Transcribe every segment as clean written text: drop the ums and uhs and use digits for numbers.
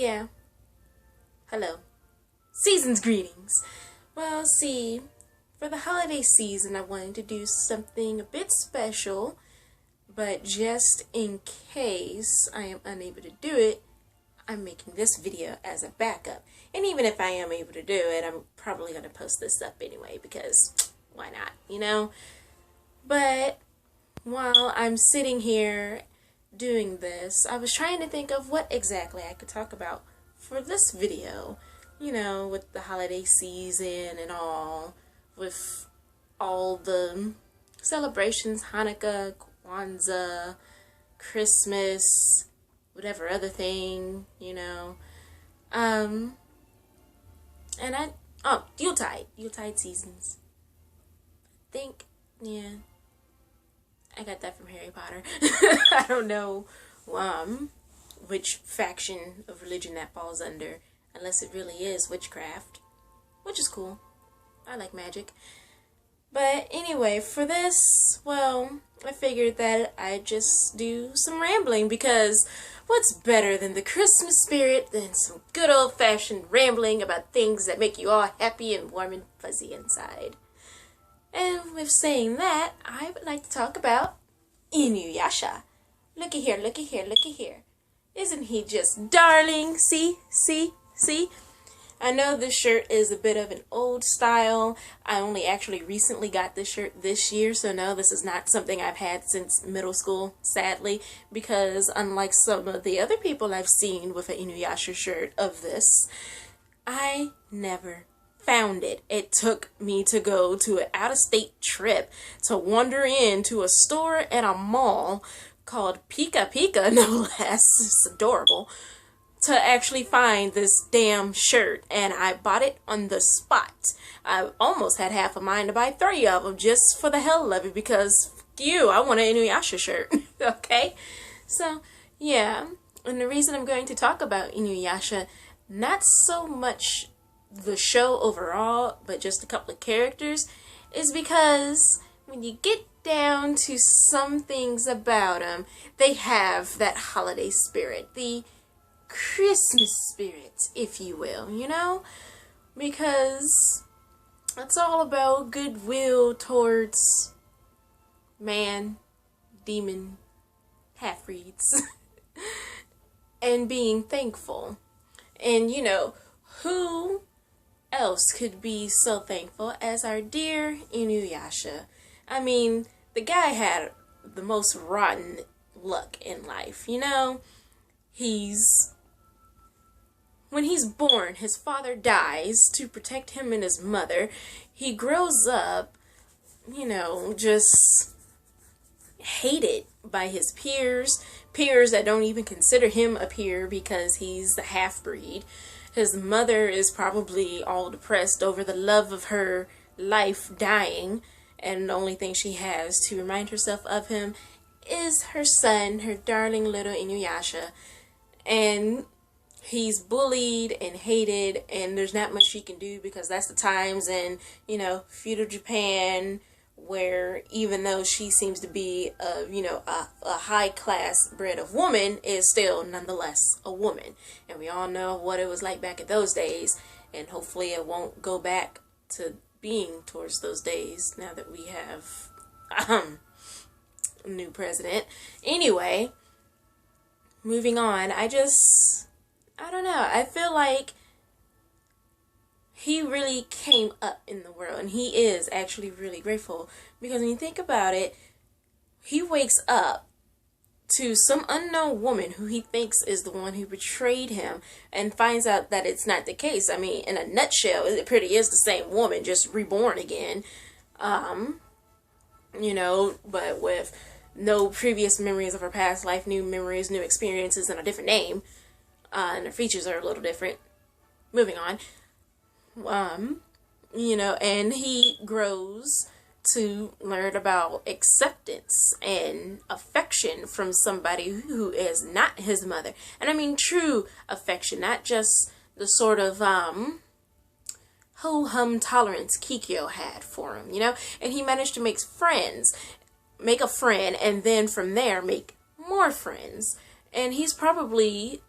Yeah, hello. Season's greetings. Well, see, for the holiday season, I wanted to do something a bit special, but just in case I am unable to do it, I'm making this video as a backup. And even if I am able to do it, I'm probably going to post this up anyway, because why not, you know? But while I'm sitting here doing this, I was trying to think of what exactly I could talk about for this video, you know, with the holiday season and all, with all the celebrations, Hanukkah, Kwanzaa, Christmas, whatever other thing, you know. Yuletide seasons. I think, yeah, I got that from Harry Potter. I don't know which faction of religion that falls under, unless it really is witchcraft, which is cool. I like magic. But anyway, for this, well, I figured that I'd just do some rambling, because what's better than the Christmas spirit than some good old-fashioned rambling about things that make you all happy and warm and fuzzy inside. And with saying that, I would like to talk about Inuyasha. Looky here, looky here, looky here. Isn't he just darling? See? I know this shirt is a bit of an old style. I only actually recently got this shirt this year, so no, this is not something I've had since middle school, sadly, because unlike some of the other people I've seen with an Inuyasha shirt of this, I never found it. It took me to go to an out-of-state trip to wander into a store at a mall called Pika Pika, no less. It's adorable. To actually find this damn shirt, and I bought it on the spot. I almost had half a mind to buy 3 of them just for the hell of it, because fuck you, I want an Inuyasha shirt. Okay? So, yeah. And the reason I'm going to talk about Inuyasha, not so much the show overall, but just a couple of characters, is because when you get down to some things about them, they have that holiday spirit, the Christmas spirit, if you will, you know? Because it's all about goodwill towards man, demon, half-breeds, and being thankful. And, you know, who else could be so thankful as our dear Inuyasha? I mean, the guy had the most rotten luck in life, you know? When he's born, his father dies to protect him and his mother. He grows up, you know, just hated by his peers that don't even consider him a peer because he's the half-breed. His mother is probably all depressed over the love of her life dying, and the only thing she has to remind herself of him is her son, her darling little Inuyasha. And he's bullied and hated, and there's not much she can do, because that's the times in, you know, feudal Japan, where even though she seems to be a high class bred of woman, is still nonetheless a woman. And we all know what it was like back in those days, and hopefully it won't go back to being towards those days now that we have a new president. Anyway, moving on, I don't know, I feel like he really came up in the world, and he is actually really grateful, because when you think about it, he wakes up to some unknown woman who he thinks is the one who betrayed him, and finds out that it's not the case. I mean, in a nutshell, it pretty is the same woman, just reborn again, you know, but with no previous memories of her past life, new memories, new experiences, and a different name. And their features are a little different. Moving on. You know, and he grows to learn about acceptance and affection from somebody who is not his mother. And I mean true affection, not just the sort of ho-hum tolerance Kikyo had for him, you know? And he managed to make a friend, and then from there make more friends. And he's probably,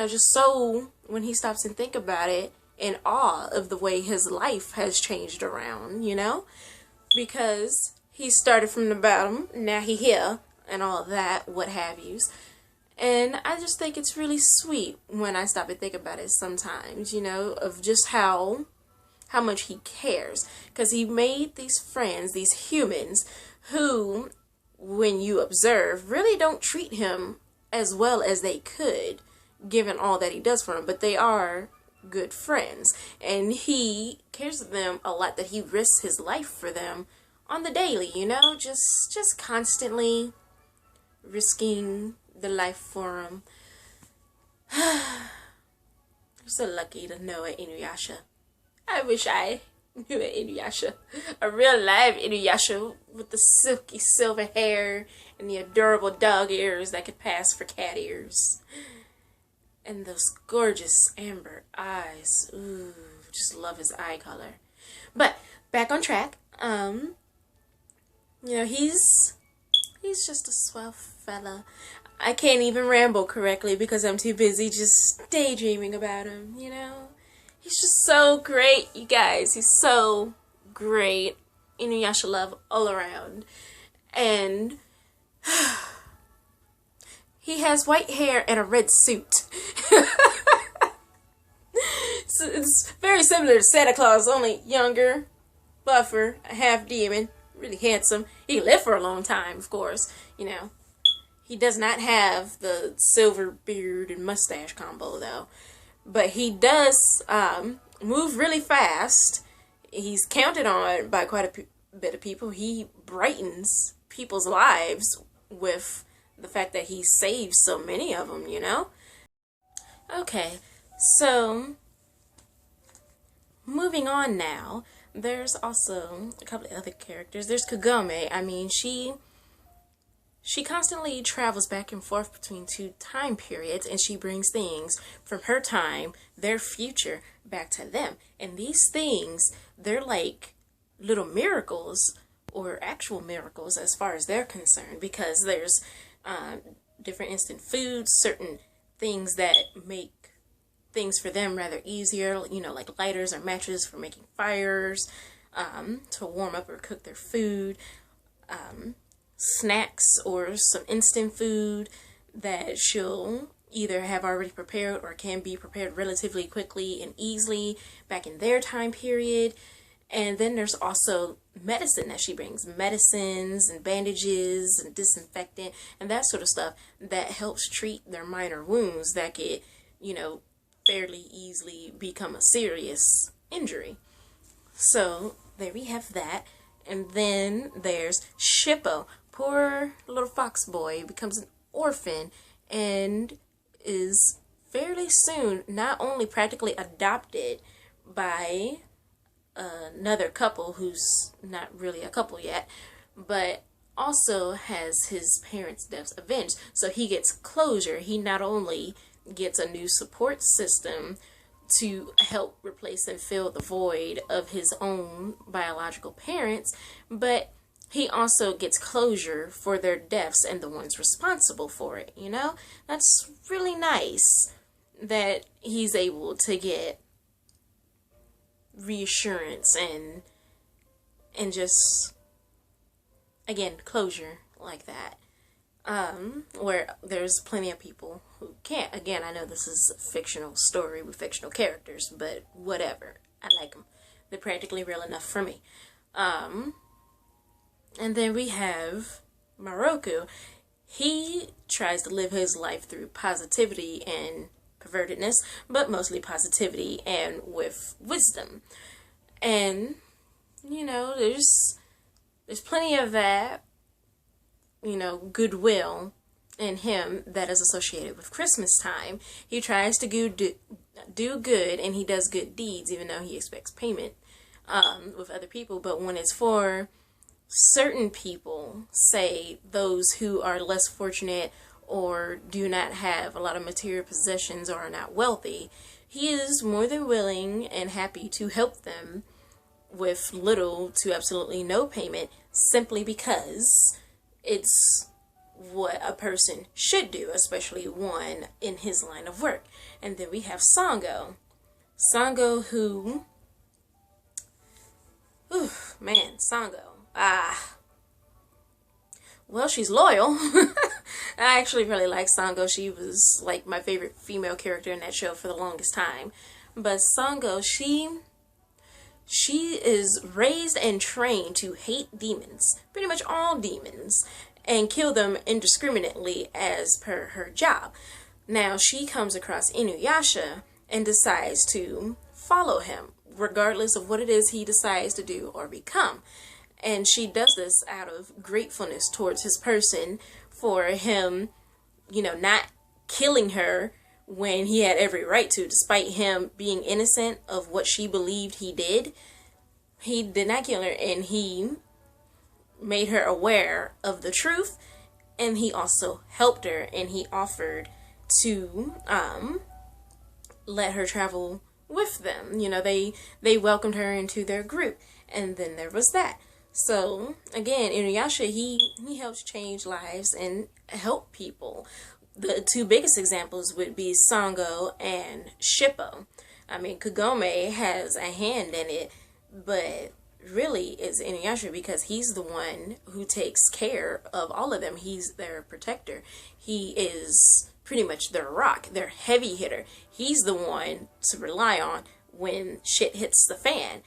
just so, when he stops and think about it, in awe of the way his life has changed around, because he started from the bottom, now he here, and all of that, what have yous. And I just think it's really sweet when I stop and think about it sometimes, of just how much he cares. Because he made these friends, these humans, who, when you observe, really don't treat him as well as they could, given all that he does for them. But they are good friends. And he cares for them a lot, that he risks his life for them on the daily, just constantly risking the life for them. I'm so lucky to know an Inuyasha. I wish I knew an Inuyasha. A real live Inuyasha with the silky silver hair and the adorable dog ears that could pass for cat ears. And those gorgeous amber eyes. Ooh, just love his eye color. But back on track. He's just a swell fella. I can't even ramble correctly because I'm too busy just daydreaming about him, He's just so great, you guys. He's so great. Inuyasha love all around. And he has white hair and a red suit. It's very similar to Santa Claus, only younger, buffer, a half demon, really handsome. He can live for a long time, of course, He does not have the silver beard and mustache combo, though. But he does move really fast. He's counted on by quite a bit of people. He brightens people's lives with the fact that he saves so many of them, Okay, so moving on now. There's also a couple of other characters. There's Kagome. I mean, she constantly travels back and forth between two time periods, and she brings things from her time, their future, back to them. And these things, they're like little miracles, or actual miracles as far as they're concerned, because there's different instant foods, certain things that make things for them rather easier, like lighters or matches for making fires, to warm up or cook their food, snacks or some instant food that she'll either have already prepared or can be prepared relatively quickly and easily back in their time period. And then there's also medicine that she brings, medicines and bandages and disinfectant and that sort of stuff that helps treat their minor wounds that could, fairly easily become a serious injury. So there we have that. And then there's Shippo. Poor little fox boy becomes an orphan and is fairly soon not only practically adopted by another couple who's not really a couple yet, but also has his parents' deaths avenged. So he gets closure. He not only gets a new support system to help replace and fill the void of his own biological parents, but he also gets closure for their deaths and the ones responsible for it, That's really nice that he's able to get reassurance and just, again, closure like that. Where there's plenty of people who can't. Again, I know this is a fictional story with fictional characters, but whatever. I like them. They're practically real enough for me. And then we have Moroku. He tries to live his life through positivity and pervertedness, but mostly positivity and with wisdom. And, there's plenty of that, goodwill in him that is associated with Christmas time. He tries to do good, and he does good deeds, even though he expects payment with other people. But when it's for certain people, say those who are less fortunate or do not have a lot of material possessions or are not wealthy, he is more than willing and happy to help them with little to absolutely no payment, simply because it's what a person should do, especially one in his line of work. And then we have Sango. Sango who, Sango. Well, she's loyal. I actually really like Sango. She was like my favorite female character in that show for the longest time. But Sango, she is raised and trained to hate demons, pretty much all demons, and kill them indiscriminately as per her job. Now she comes across Inuyasha and decides to follow him, regardless of what it is he decides to do or become. And she does this out of gratefulness towards his person for him, not killing her when he had every right to, despite him being innocent of what she believed he did. He did not kill her, and he made her aware of the truth, and he also helped her, and he offered to let her travel with them. They welcomed her into their group, and then there was that. So again, Inuyasha, he helps change lives and help people. The two biggest examples would be Sango and Shippo. I mean, Kagome has a hand in it, but really it's Inuyasha because he's the one who takes care of all of them. He's their protector. He is pretty much their rock, their heavy hitter. He's the one to rely on when shit hits the fan,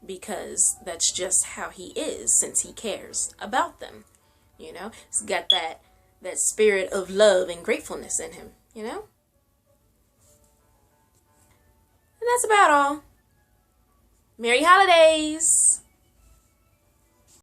because that's just how he is, since he cares about them. He's got that spirit of love and gratefulness in him, And that's about all. Merry holidays!